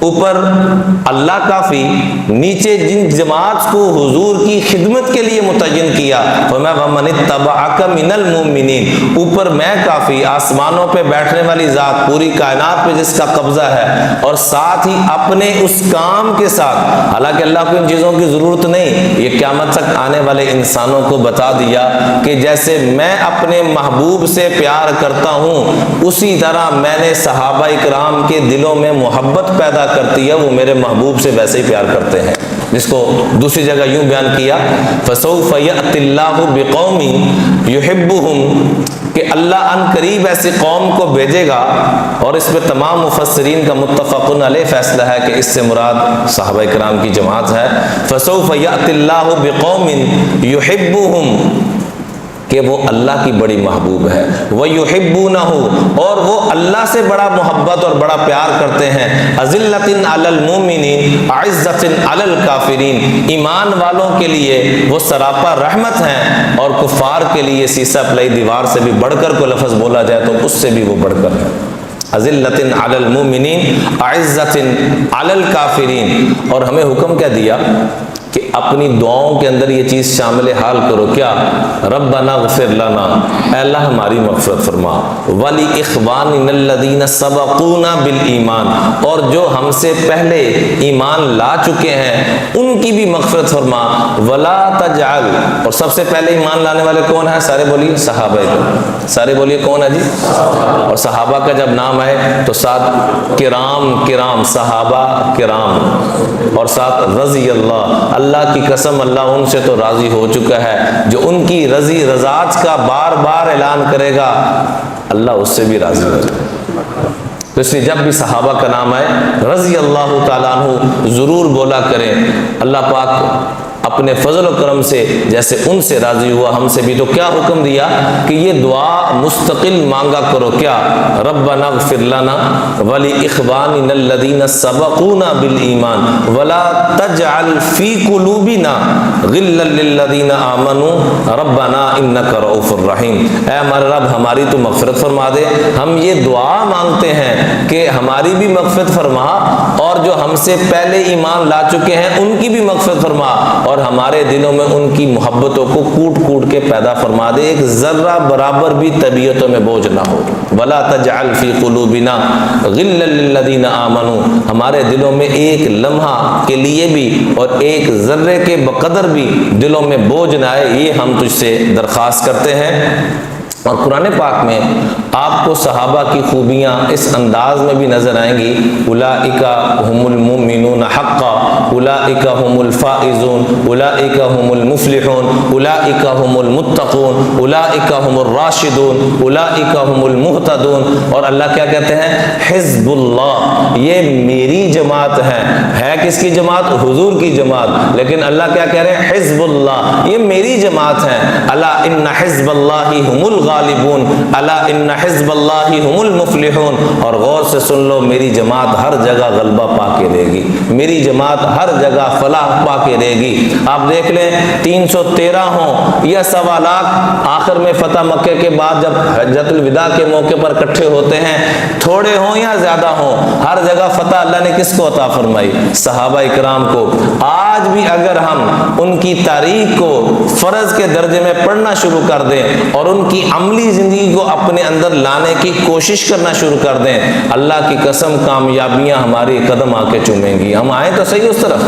اوپر اللہ کافی، نیچے جن جماعت کو حضور کی خدمت کے لیے متعین کیا فرمایا وَمَنِ اتَّبَعَكَ مِنَ الْمُؤْمِنِينَ، اوپر میں کافی، آسمانوں پہ بیٹھنے والی ذات، پوری کائنات پہ جس کا قبضہ ہے، اور ساتھ ہی اپنے اس کام کے ساتھ، حالانکہ اللہ کو ان چیزوں کی ضرورت نہیں، یہ قیامت تک آنے والے انسانوں کو بتا دیا کہ جیسے میں اپنے محبوب سے پیار کرتا ہوں اسی طرح میں نے صحابہ اکرام کے دلوں میں محبت پیدا کرتی ہے، وہ میرے محبوب سے ویسے ہی پیار کرتے ہیں، جس کو دوسری جگہ یوں بیان کیا فَسَوْفَ يَأْتِ اللَّهُ بِقَوْمٍ يُحِبُّهُمْ، کہ اللہ ان قریب ایسی قوم کو بھیجے گا، اور اس پہ تمام مفسرین کا متفقن علیہ فیصلہ ہے کہ اس سے مراد صحابہ اکرام کی جماعت ہے۔ فَسَوْفَ يَأْتِ اللَّهُ بِقَوْمٍ يُحِبُّهُمْ، کہ وہ اللہ کی بڑی محبوب ہے، وَيُحِبُّونَهُ، اور وہ اللہ سے بڑا محبت اور بڑا پیار کرتے ہیں، أَذِلَّةٍ عَلَى الْمُؤْمِنِينَ أَعِزَّةٍ عَلَى الْكَافِرِينَ، ایمان والوں کے لیے وہ سراپا رحمت ہیں، اور کفار کے لیے سیسا پلائی دیوار سے بھی بڑھ کر کو لفظ بولا جائے تو اس سے بھی وہ بڑھ کر ہے۔ أَذِلَّةٍ عَلَى الْمُؤْمِنِينَ أَعِزَّةٍ عَلَى الْكَافِرِينَ، اور ہمیں حکم کیا دیا کہ اپنی دعاؤں کے اندر یہ چیز شامل حال کرو، کیا؟ ربنا اغفر لنا، اے اللہ ہماری مغفرت فرما، وَلِإِخْوَانِنَا الَّذِينَ سَبَقُونَا بِالْإِيمَانِ، اور جو ہم سے پہلے ایمان لا چکے ہیں ان کی بھی مغفرت فرما، وَلَا تَجْعَلْ، اور سب سے پہلے ایمان لانے والے کون ہیں؟ سارے بولیے صحابہ اکرام، سارے بولیے کون ہے جی؟ اور صحابہ کا جب نام آئے تو ساتھ کرام، صحابہ کرام، اور ساتھ رضی اللہ کی قسم اللہ ان سے تو راضی ہو چکا ہے، جو ان کی رضاعت کا بار بار اعلان کرے گا اللہ اس سے بھی راضی ہو جائے گا۔ تو اس لیے جب بھی صحابہ کا نام آئے رضی اللہ تعالیٰ عنہ ضرور بولا کریں۔ اللہ پاک اپنے فضل و کرم سے جیسے ان سے راضی ہوا ہم سے بھی، تو کیا حکم دیا کہ یہ دعا مستقل مانگا کرو، کیا؟ ربنا اغفر لنا ولاخواننا الذین سبقونا بالایمان ولا تجعل فی قلوبنا غلا للذین آمنوا ربنا انک رؤوف الرحیم، اے ہمارے رب ہماری تو مغفرت فرما دے، ہم یہ دعا مانگتے ہیں کہ ہماری بھی مغفرت فرما، اور جو ہم سے پہلے ایمان لا چکے ہیں ان کی بھی مغفرت فرما، اور ہمارے دلوں میں ان کی محبتوں کو کوٹ کوٹ کے پیدا فرما دے، ایک ذرہ برابر بھی طبیعتوں میں بوجھ نہ ہو۔ وَلَا تَجْعَلْ فِي قُلُوبِنَا غِلًّا لِلَّذِينَ آمَنُوا، ہمارے دلوں میں ایک لمحہ کے لیے بھی اور ایک ذرے کے بقدر بھی دلوں میں بوجھ نہ آئے، یہ ہم تجھ سے درخواست کرتے ہیں۔ اور قرآن پاک میں آپ کو صحابہ کی خوبیاں اس انداز میں بھی نظر آئیں گی، اولئک هم المؤمنون حقا، اولئک هم الفائزون، اولئک هم المفلحون، اولئک هم المتقون، اولئک هم الراشدون، اولئک هم المهتدون۔ اور اللہ کیا کہتے ہیں؟ حزب اللہ، یہ میری جماعت ہے کس کی جماعت؟ حضور کی جماعت، لیکن اللہ کیا کہہ رہے ہیں؟ حزب اللہ، یہ میری جماعت ہے۔ الا ان حزب اللہ هم الغالبون، الا ان حزب اللہ هم المفلحون۔ اور غور سے سن لو، میری جماعت ہر جگہ غلبہ پا کے رہے گی، میری جماعت ہر جگہ فلاح پا کے رہے گی۔ آپ دیکھ لیں 313 ہوں یا 1.25 لاکھ، آخر میں فتح مکہ کے بعد جب حجۃ الوداع کے موقع پر اکٹھے ہوتے ہیں، تھوڑے ہوں یا زیادہ ہوں، ہر جگہ فتح اللہ نے کس کو عطا فرمائی؟ صحابہ اکرام کو۔ آج بھی اگر ہم ان کی تاریخ کو فرض کے درجے میں پڑھنا شروع کر دیں اور ان کی عملی زندگی کو اپنے اندر لانے کی کوشش کرنا شروع کر دیں، اللہ کی قسم کامیابیاں ہماری قدم آ کے چومیں گی۔ ہم آئیں تو صحیح اس طرف،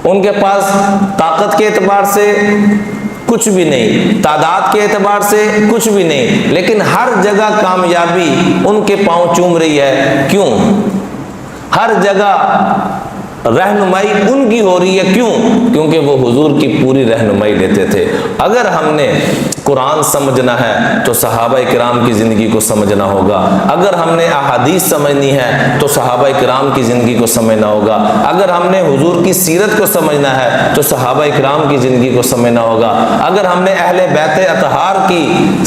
ان کے پاس طاقت کے اعتبار سے کچھ بھی نہیں، تعداد کے اعتبار سے کچھ بھی نہیں، لیکن ہر جگہ کامیابی ان کے پاؤں چوم رہی ہے۔ کیوں؟ ہر جگہ رہنمائی ان کی ہو رہی ہے، کیوں؟ کیونکہ وہ حضور کی پوری رہنمائی لیتے تھے۔ اگر ہم نے قرآن سمجھنا ہے تو صحابہ کرام کی زندگی کو سمجھنا ہوگا، اگر ہم نے احادیث سمجھنی ہے تو صحابہ کرام کی زندگی کو سمجھنا ہوگا، اگر ہم نے حضور کی سیرت کو سمجھنا ہے تو صحابہ کرام کی زندگی کو سمجھنا ہوگا، اگر ہم نے اہل بیت اطہار کی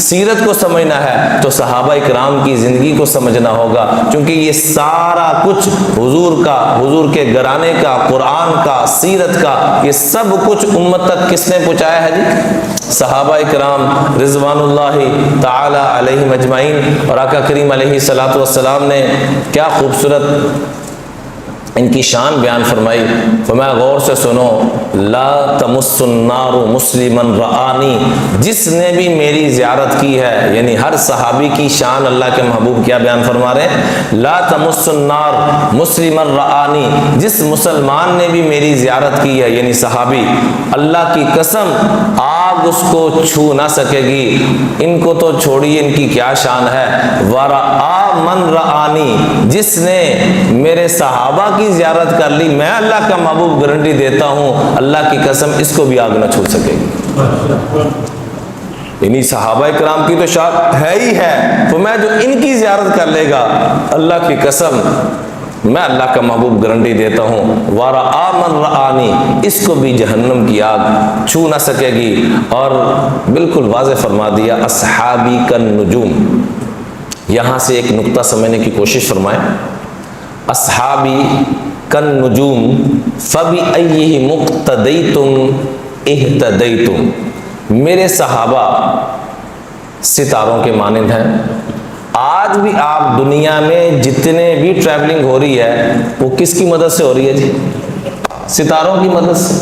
سیرت کو سمجھنا ہے تو صحابہ کرام کی زندگی کو سمجھنا ہوگا، کیونکہ یہ سارا کچھ حضور کا، حضور کے گھرانے کا، قرآن کا، سیرت کا، یہ سب کچھ امت تک کس نے پہنچایا ہے جی؟ صحابہ کرام رضوان اللہ تعالی علیہم اجمعین۔ اور آقا کریم علیہ الصلوۃ والسلام نے کیا خوبصورت ان کی شان بیان فرمائی، فرمایا غور سے سنو، لا تمس النار مسلما رآنی، جس نے بھی میری زیارت کی ہے، یعنی ہر صحابی کی شان اللہ کے محبوب کیا بیان فرما رہے ہیں، لا تمس النار مسلما رآنی، جس مسلمان نے بھی میری زیارت کی ہے یعنی صحابی، اللہ کی قسم آگ اس کو چھو نہ سکے گی۔ ان کو تو چھوڑیے، ان کی کیا شان ہے، ورآ من رآنی، جس نے میرے صحابہ کی زیارت کر لی، میں اللہ کا محبوب گارنٹی دیتا ہوں اللہ کی قسم اس کو بھی آگ نہ چھو سکے گی۔ یعنی صحابہ کرام کی تو شان ہے ہی ہے، تو میں جو ان کی زیارت کر لے گا اللہ کی قسم میں اللہ کا محبوب گارنٹی دیتا ہوں، ورآ من رآنی، اس کو بھی جہنم کی آگ چھو نہ سکے گی۔ اور بالکل واضح فرما دیا، اصحابی کالنجوم، یہاں سے ایک نقطہ سمجھنے کی کوشش فرمائیں، اصحابی کالنجوم فبأیہ مقتدیتم اہتدیتم، میرے صحابہ ستاروں کے مانند ہیں۔ آج بھی آپ دنیا میں جتنے بھی ٹریولنگ ہو رہی ہے وہ کس کی مدد سے ہو رہی ہے جی؟ ستاروں کی مدد سے۔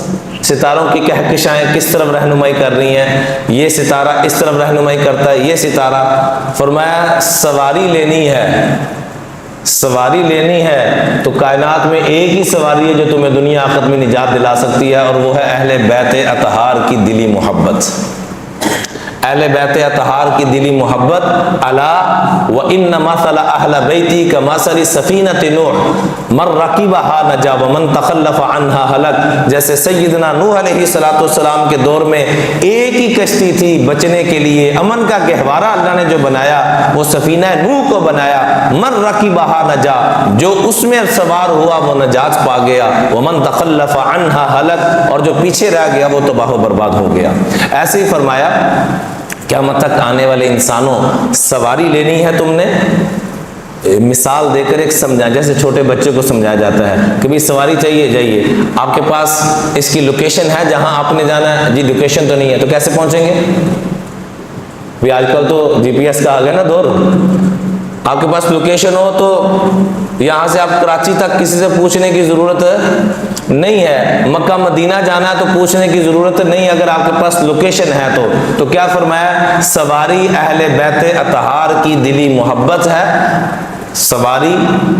ستاروں کی کہکشائیں کس طرف رہنمائی کر رہی ہیں، یہ ستارہ اس طرف رہنمائی کرتا ہے، یہ ستارہ۔ فرمایا سواری لینی ہے، سواری لینی ہے تو کائنات میں ایک ہی سواری ہے جو تمہیں دنیا آخرت میں نجات دلا سکتی ہے، اور وہ ہے اہل بیت اطہار کی دلی محبت، اہل بیت اطہار کی دلی محبت۔ الا وان مثل اہل بیتی کمثل سفینۃ نوح من رکبها نجا ومن تخلف عنها ہلک، جیسے سیدنا نوح علیہ السلام کے دور میں ایک ہی کشتی تھی بچنے کے لیے، امن کا گہوارہ اللہ نے جو بنایا وہ سفینہ نوح کو بنایا، من رکبها نجا، جو اس میں سوار ہوا وہ نجات پا گیا، ومن تخلف عنها ہلک، اور جو پیچھے رہ گیا وہ تباہ و برباد ہو گیا۔ ایسے ہی فرمایا قیامت تک آنے والے انسانوں سواری لینی ہے تم نے، مثال دے کر ایک سمجھا، جیسے چھوٹے بچے کو سمجھایا جاتا ہے کہ بھی سواری چاہیے جائیے، آپ کے پاس اس کی لوکیشن ہے جہاں آپ نے جانا ہے، جی لوکیشن تو نہیں ہے تو کیسے پہنچیں گے؟ بھی آج کل تو جی پی ایس کا آ گیا نا دور، آپ کے پاس لوکیشن ہو تو یہاں سے آپ کراچی تک کسی سے پوچھنے کی ضرورت نہیں ہے، مکہ مدینہ جانا ہے تو پوچھنے کی ضرورت نہیں، اگر آپ کے پاس لوکیشن ہے تو کیا فرمایا، سواری اہل بیت اطہار کی دلی محبت ہے، سواری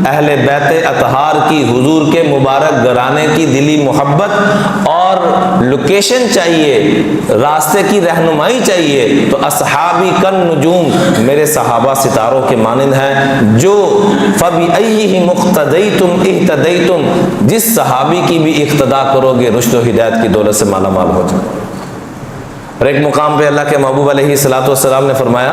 اہل بیت اطہار کی حضور کے مبارک گھرانے کی دلی محبت، اور لوکیشن چاہیے، راستے کی رہنمائی چاہیے تو اصحابی کالنجوم، میرے صحابہ ستاروں کے مانند ہیں، جو فبأیہ مقتدیتم اہتدیتم، جس صحابی کی بھی اقتدا کرو گے رشد و ہدایت کی دولت سے مالا مال ہو جائے۔ اور ایک مقام پہ اللہ کے محبوب علیہ السلام نے فرمایا،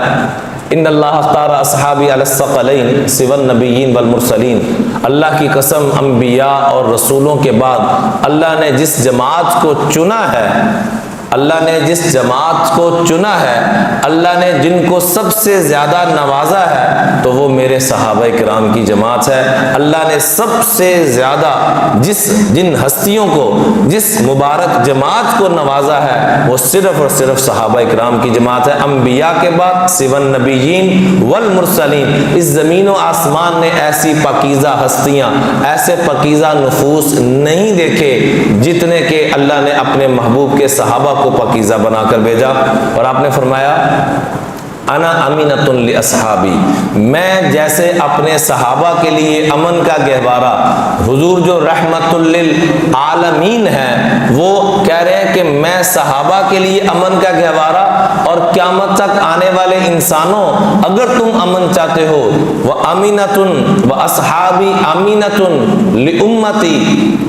ان اللہ اختار اصحابی علی الثقلین سوى النبیین والمرسلین، اللہ کی قسم انبیاء اور رسولوں کے بعد اللہ نے جس جماعت کو چنا ہے، اللہ نے جس جماعت کو چنا ہے، اللہ نے جن کو سب سے زیادہ نوازا ہے تو وہ میرے صحابہ کرام کی جماعت ہے۔ اللہ نے سب سے زیادہ جن ہستیوں کو، جس مبارک جماعت کو نوازا ہے وہ صرف اور صرف صحابہ کرام کی جماعت ہے۔ انبیاء کے بعد سوى النبیین والمرسلین، اس زمین و آسمان نے ایسی پاکیزہ ہستیاں، ایسے پاکیزہ نفوس نہیں دیکھے جتنے کہ اللہ نے اپنے محبوب کے صحابہ کو پاکیزہ بنا کر بھیجا۔ اور آپ نے فرمایا انا امینۃ لاصحابی، میں جیسے اپنے صحابہ کے لیے امن کا گہوارہ، حضور جو رحمت للعالمین ہیں وہ کہہ رہے ہیں کہ میں صحابہ کے لیے امن کا گہوارہ، اور قیامت تک آنے والے انسانوں اگر تم امن چاہتے ہو، وامینۃ واصحابی امینۃ لامتی،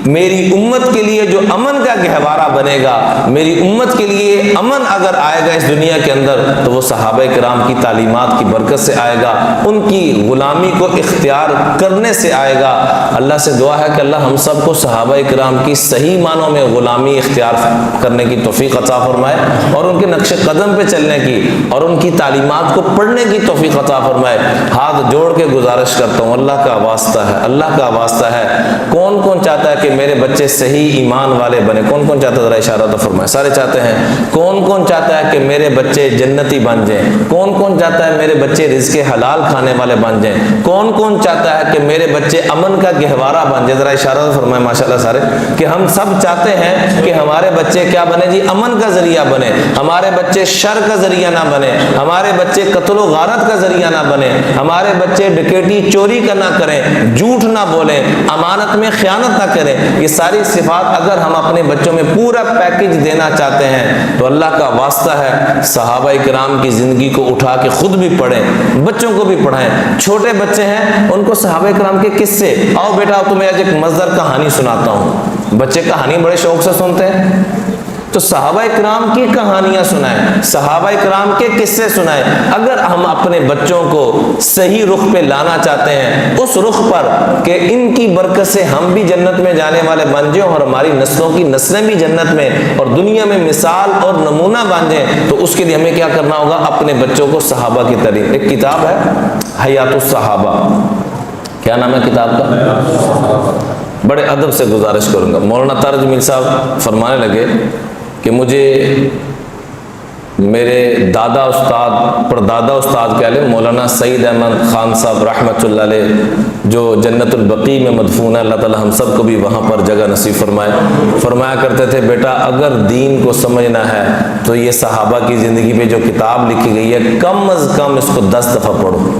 میری امت کے لیے جو امن کا گہوارہ بنے گا، میری امت کے لیے امن اگر آئے گا اس دنیا کے اندر تو وہ صحابہ کرام کی تعلیمات کی برکت سے آئے گا، ان کی غلامی کو اختیار کرنے سے آئے گا۔ اللہ سے دعا ہے کہ اللہ ہم سب کو صحابہ کرام کی صحیح معنوں میں غلامی اختیار کرنے کی توفیق عطا فرمائے، اور ان کے نقش قدم پہ چلنے کی اور ان کی تعلیمات کو پڑھنے کی توفیق عطا فرمائے۔ ہاتھ جوڑ کے گزارش کرتا ہوں، اللہ کا واسطہ ہے، اللہ کا واسطہ ہے، کون کون چاہتا ہے کہ میرے بچے صحیح ایمان والے بنے؟ کون کون چاہتا ہے؟ ذرا اشارہ تو فرمائے. سارے چاہتے ہیں. کون کون چاہتا ہے کہ میرے بچے جنتی بن جائیں؟ کون کون چاہتا ہے میرے بچے رزق حلال کھانے والے بن جائیں؟ کون کون چاہتا ہے کہ میرے بچے امن کا گہوارہ بن جائیں؟ ذرا اشارہ تو فرمائے ماشاءاللہ سارے. کہ ہم سب چاہتے ہیں کہ ہمارے بچے کیا بنے جی؟ امن کا ذریعہ بنے. ہمارے بچے شر کا ذریعہ نہ بنے. ہمارے بچے قتل و غارت کا ذریعہ نہ بنے. ہمارے بچے ڈکیٹی چوری کا نہ کریں، جھوٹ نہ بولیں، امانت میں خیانت نہ کریں. یہ ساری صفات اگر ہم اپنے بچوں میں پورا پیکج دینا چاہتے ہیں تو اللہ کا واسطہ ہے صحابہ کرام کی زندگی کو اٹھا کے خود بھی پڑھیں، بچوں کو بھی پڑھائیں. چھوٹے بچے ہیں ان کو صحابہ کرام کے قصے، آؤ بیٹا تمہیں آج ایک مزدار کہانی سناتا ہوں. بچے کہانی بڑے شوق سے سنتے ہیں، تو صحابہ کرام کی کہانیاں سنائیں، صحابہ کرام کے قصے سنائیں. اگر ہم اپنے بچوں کو صحیح رخ پہ لانا چاہتے ہیں، اس رخ پر کہ ان کی برکت سے ہم بھی جنت میں جانے والے بن جائیں اور ہماری نسلوں کی نسلیں بھی جنت میں اور دنیا میں مثال اور نمونہ بن جائیں، تو اس کے لیے ہمیں کیا کرنا ہوگا؟ اپنے بچوں کو صحابہ کی تعلیم. ایک کتاب ہے حیات الصحابہ. کیا نام ہے کتاب کا؟ بڑے ادب سے گزارش کروں گا. مولانا طارق جمیل صاحب فرمانے لگے کہ مجھے میرے دادا استاد پردادا استاد کہہ لیں مولانا سعید احمد خان صاحب رحمۃ اللہ علیہ جو جنت البقیع میں مدفون ہے، اللہ تعالی ہم سب کو بھی وہاں پر جگہ نصیب فرمائے، فرمایا کرتے تھے بیٹا اگر دین کو سمجھنا ہے تو یہ صحابہ کی زندگی پہ جو کتاب لکھی گئی ہے کم از کم اس کو 10 دفعہ پڑھو.